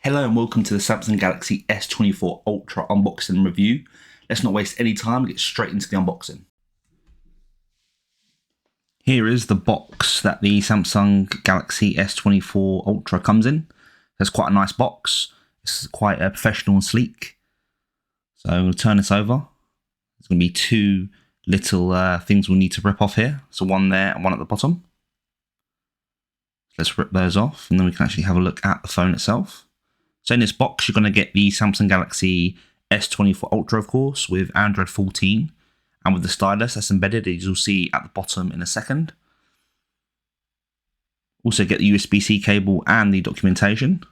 Hello and welcome to the Samsung Galaxy S24 Ultra unboxing and review. Let's not waste any time and get straight into the unboxing. Here is the box that the Samsung Galaxy S24 Ultra comes in. It's quite a nice box. It's quite professional and sleek. So I'm going to turn this over. There's going to be two little things we'll need to rip off here. So one there and one at the bottom. Let's rip those off and then we can actually have a look at the phone itself. So in this box, you're going to get the Samsung Galaxy S24 Ultra, of course, with Android 14 and with the stylus that's embedded, as you'll see at the bottom in a second. Also get the USB-C cable and the documentation.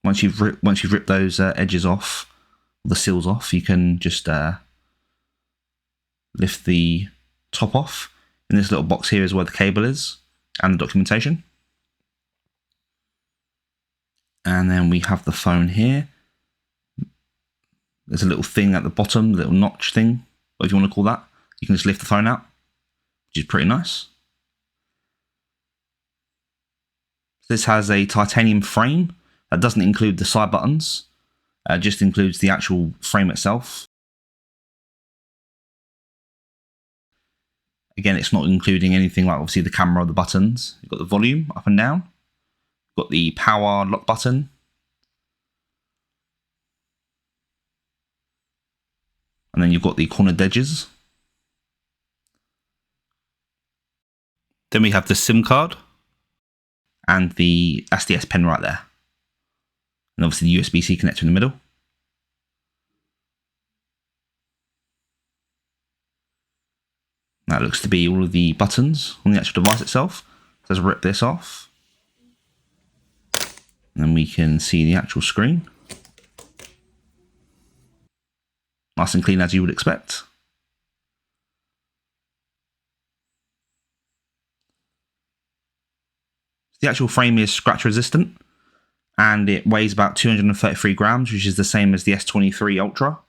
Once you've ripped those edges off, the seals off, you can just lift the top off. In this little box here is where the cable is and the documentation. And then we have the phone here. There's a little thing at the bottom, little notch thing, what you want to call that. You can just lift the phone out, which is pretty nice. This has a titanium frame that doesn't include the side buttons, just includes the actual frame itself. Again, it's not including anything like obviously the camera or the buttons. You've got the volume up and down. You've got the power lock button. And then you've got the cornered edges. Then we have the SIM card and the SDS pen right there. And obviously the USB-C connector in the middle. That looks to be all of the buttons on the actual device itself. So let's rip this off. And then we can see the actual screen. Nice and clean as you would expect. The actual frame is scratch resistant and it weighs about 233 grams, which is the same as the S23 Ultra.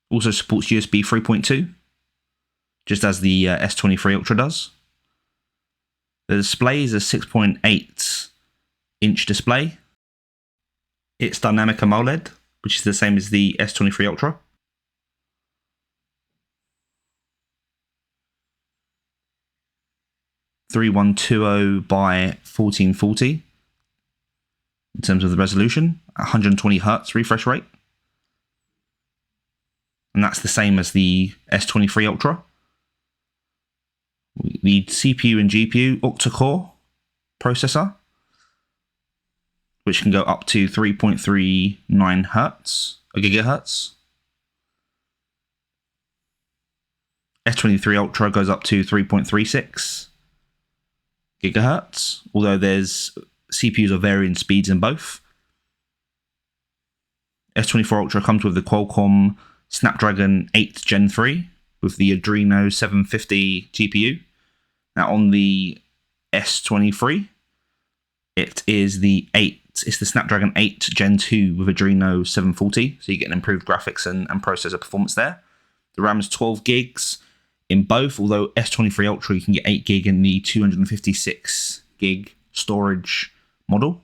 Also supports USB 3.2, just as the S23 Ultra does. The display is a 6.8 inch display. It's dynamic AMOLED, which is the same as the S23 Ultra. (3120 by 1440) in terms of the resolution, 120 Hz refresh rate. And that's the same as the S23 Ultra. The CPU and GPU octa-core processor, which can go up to 3.39 gigahertz. S23 Ultra goes up to 3.36 gigahertz, although there's CPUs of varying speeds in both. S24 Ultra comes with the Qualcomm Snapdragon 8 Gen 3 with the Adreno 750 GPU. Now on the S23, it's the Snapdragon 8 Gen 2 with Adreno 740, so you get an improved graphics and processor performance there. The RAM is 12 gigs in both, although S23 Ultra you can get 8 gig in the 256 gig storage model.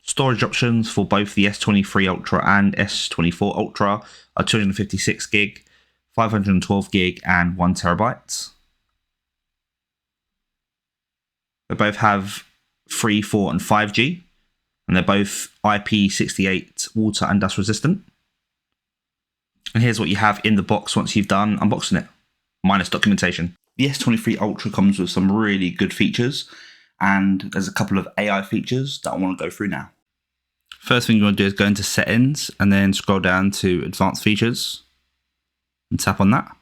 Storage options for both the S23 Ultra and S24 Ultra are 256 gig, 512 gig, and 1 terabyte. They both have 3, 4, and 5G, and they're both IP68 water and dust resistant. And here's what you have in the box once you've done unboxing it, minus documentation. The S23 Ultra comes with some really good features, and there's a couple of AI features that I want to go through now. First thing you want to do is go into settings and then scroll down to advanced features and tap on that.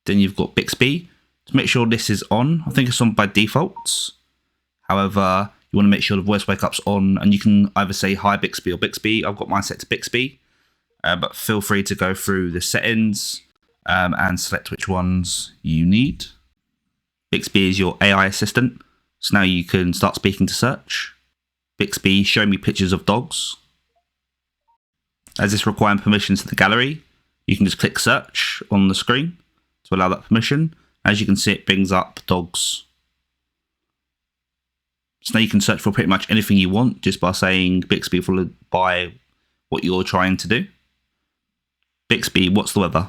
Then you've got Bixby. To make sure this is on, I think it's on by default. However, you want to make sure the voice wake up's on, and you can either say hi Bixby or Bixby. I've got mine set to Bixby, but feel free to go through the settings and select which ones you need. Bixby is your AI assistant, so now you can start speaking to search. Bixby, show me pictures of dogs. As this requires permissions to the gallery, You can just click search on the screen to allow that permission. As you can see, it brings up dogs. So now you can search for pretty much anything you want just by saying Bixby followed by what you're trying to do. Bixby, what's the weather?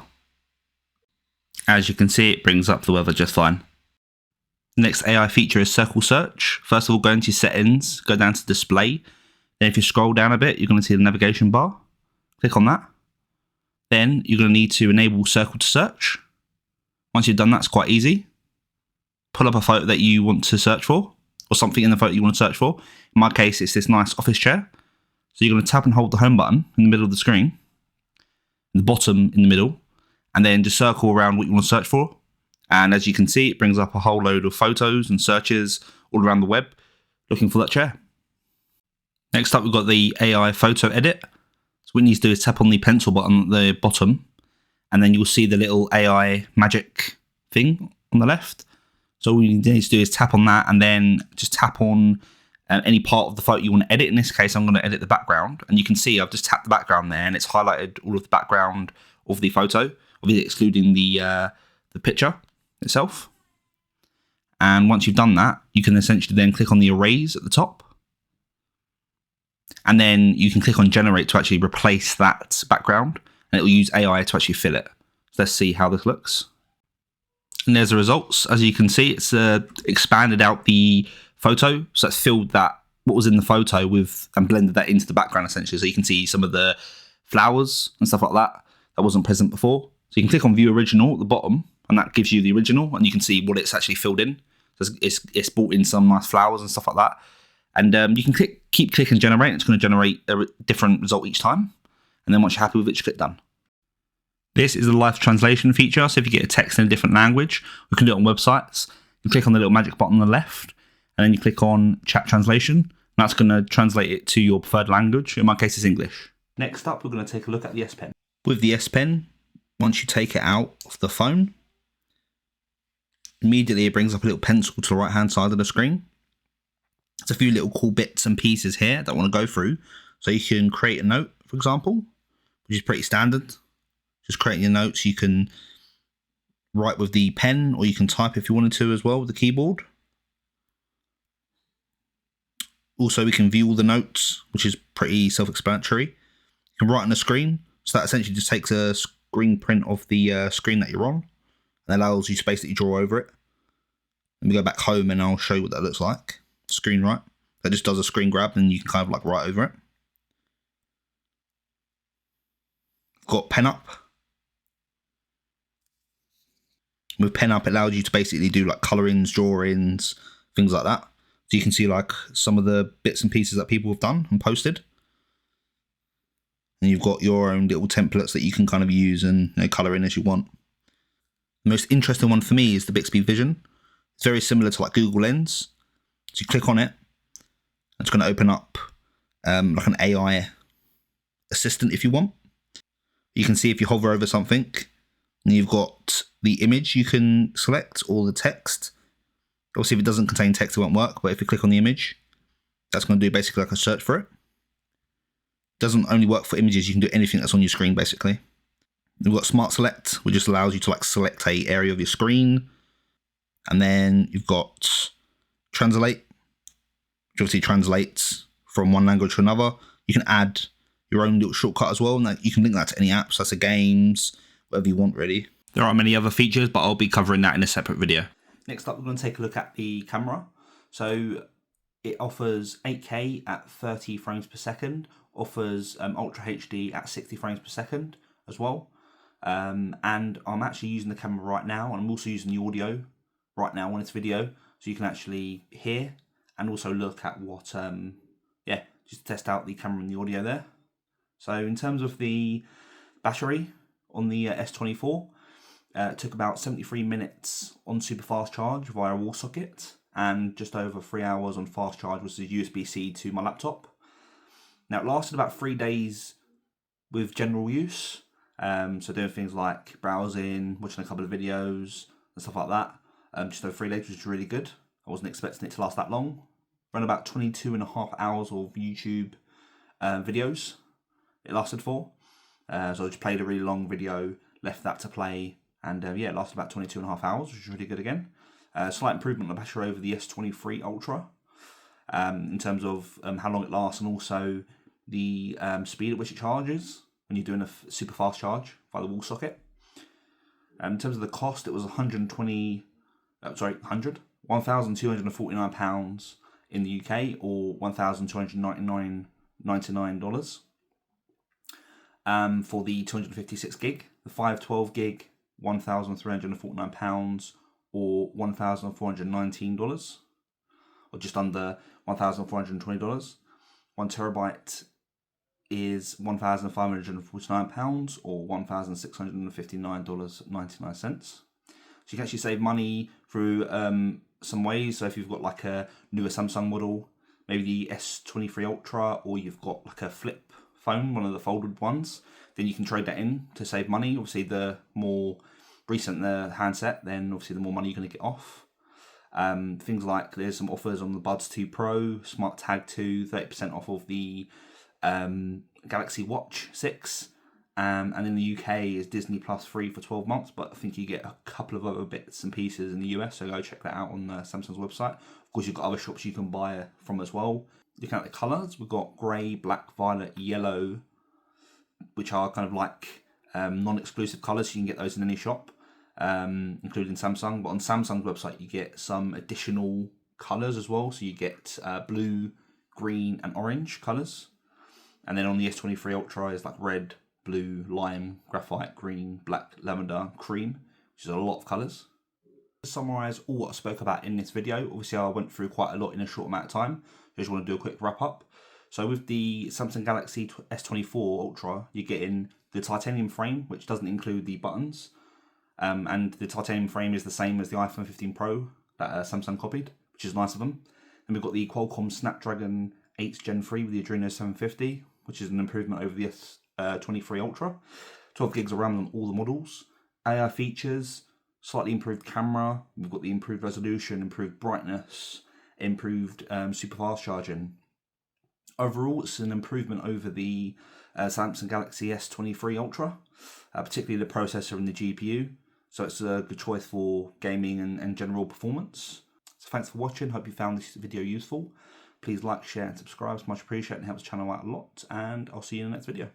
As you can see, it brings up the weather just fine. The next AI feature is circle search. First of all, go into your settings, go down to display. Then if you scroll down a bit, you're going to see the navigation bar. Click on that. Then you're going to need to enable circle to search. Once you've done that, it's quite easy. Pull up a photo that you want to search for, or something in the photo you want to search for. In my case, it's this nice office chair. So you're going to tap and hold the home button in the middle of the screen, the bottom in the middle, and then just circle around what you want to search for. And as you can see, it brings up a whole load of photos and searches all around the web looking for that chair. Next up, we've got the AI photo edit. So what you need to do is tap on the pencil button at the bottom, and then you'll see the little AI magic thing on the left. So all you need to do is tap on that, and then just tap on any part of the photo you want to edit. In this case, I'm going to edit the background, and you can see I've just tapped the background there, and it's highlighted all of the background of the photo, obviously excluding the picture itself. And once you've done that, you can essentially then click on the erase at the top, and then you can click on generate to actually replace that background, and it will use AI to actually fill it. So let's see how this looks. And there's the results. As you can see, it's expanded out the photo, so it's filled that what was in the photo with and blended that into the background essentially. So you can see some of the flowers and stuff like that that wasn't present before. So you can click on view original at the bottom, and that gives you the original, and you can see what it's actually filled in. So it's brought in some nice flowers and stuff like that. And you can keep clicking generate. It's going to generate a different result each time. And then once you're happy with it, just click done. This is the live translation feature. So if you get a text in a different language, we can do it on websites. You click on the little magic button on the left, and then you click on chat translation. And that's going to translate it to your preferred language. In my case, it's English. Next up, we're going to take a look at the S Pen. With the S Pen, once you take it out of the phone, immediately it brings up a little pencil to the right hand side of the screen. There's a few little cool bits and pieces here that I want to go through. So you can create a note, for example, which is pretty standard. Just creating your notes. You can write with the pen, or you can type if you wanted to as well with the keyboard. Also, we can view all the notes, which is pretty self-explanatory. You can write on the screen. So that essentially just takes a screen print of the screen that you're on, and allows you to basically draw over it. Let me go back home and I'll show you what that looks like. Screen write. That just does a screen grab, and you can kind of like write over it. I've got pen up. With pen up, it allows you to basically do like colorings, drawings, things like that. So you can see like some of the bits and pieces that people have done and posted. And you've got your own little templates that you can kind of use and color in as you want. The most interesting one for me is the Bixby Vision. It's very similar to like Google Lens. So you click on it, it's going to open up like an AI assistant if you want. You can see if you hover over something, and you've got the image you can select, or the text. Obviously, if it doesn't contain text, it won't work, but if you click on the image, that's going to do basically like a search for it. It doesn't only work for images, you can do anything that's on your screen basically. We've got Smart Select, which just allows you to like select a area of your screen. And then you've got Translate, which obviously translates from one language to another. You can add your own little shortcut as well, and that you can link that to any apps, so that's games, whatever you want really. There are many other features, but I'll be covering that in a separate video. Next up, we're going to take a look at the camera. So it offers 8K at 30 frames per second, offers Ultra HD at 60 frames per second as well. And I'm actually using the camera right now, and I'm also using the audio right now on this video, so you can actually hear and also look at what, just test out the camera and the audio there. So in terms of the battery on the S24, it took about 73 minutes on super fast charge via a wall socket, and just over 3 hours on fast charge, which is USB-C to my laptop. Now it lasted about 3 days with general use, so doing things like browsing, watching a couple of videos and stuff like that. Just over 3 days, which is really good. I wasn't expecting it to last that long. Around about 22.5 hours of YouTube videos it lasted for. So I just played a really long video, left that to play, and yeah, it lasted about 22.5 hours, which is really good again. Slight improvement on the battery over the S24 Ultra in terms of how long it lasts, and also the speed at which it charges when you're doing a super fast charge via the wall socket. In terms of the cost, it was £1,249 in the UK, or $1,299.99. For the 256 gig, the 512 gig, £1,349, or $1,419, or just under $1,420. 1 terabyte is £1,549, or $1,659.99. So you can actually save money through some ways. So if you've got like a newer Samsung model, maybe the S23 Ultra, or you've got like a flip phone, one of the folded ones, then you can trade that in to save money. Obviously, the more recent the handset, then obviously the more money you're going to get off. Things like there's some offers on the Buds 2 Pro, Smart Tag 2, 30% off of the Galaxy Watch 6, and in the UK is Disney Plus free for 12 months, but I think you get a couple of other bits and pieces in the US, so go check that out on Samsung's website. Of course, you've got other shops you can buy from as well. Looking at the colours, we've got grey, black, violet, yellow, which are kind of like non-exclusive colours, so you can get those in any shop, including Samsung. But on Samsung's website, you get some additional colours as well, so you get blue, green and orange colours. And then on the S23 Ultra is like red, blue, lime, graphite, green, black, lavender, cream, which is a lot of colours. To summarise all what I spoke about in this video, obviously I went through quite a lot in a short amount of time. I just want to do a quick wrap up. So with the Samsung Galaxy S24 Ultra, you're getting the titanium frame, which doesn't include the buttons. And the titanium frame is the same as the iPhone 15 Pro that Samsung copied, which is nice of them. And we've got the Qualcomm Snapdragon 8 Gen 3 with the Adreno 750, which is an improvement over the S23 Ultra. 12 gigs of RAM on all the models. AI features, slightly improved camera. We've got the improved resolution, improved brightness, improved super fast charging. Overall, it's an improvement over the Samsung Galaxy S23 Ultra, particularly the processor and the GPU. So it's a good choice for gaming and general performance. So thanks for watching. Hope you found this video useful. Please like, share and subscribe. It's much appreciated and helps the channel out a lot. And I'll see you in the next video.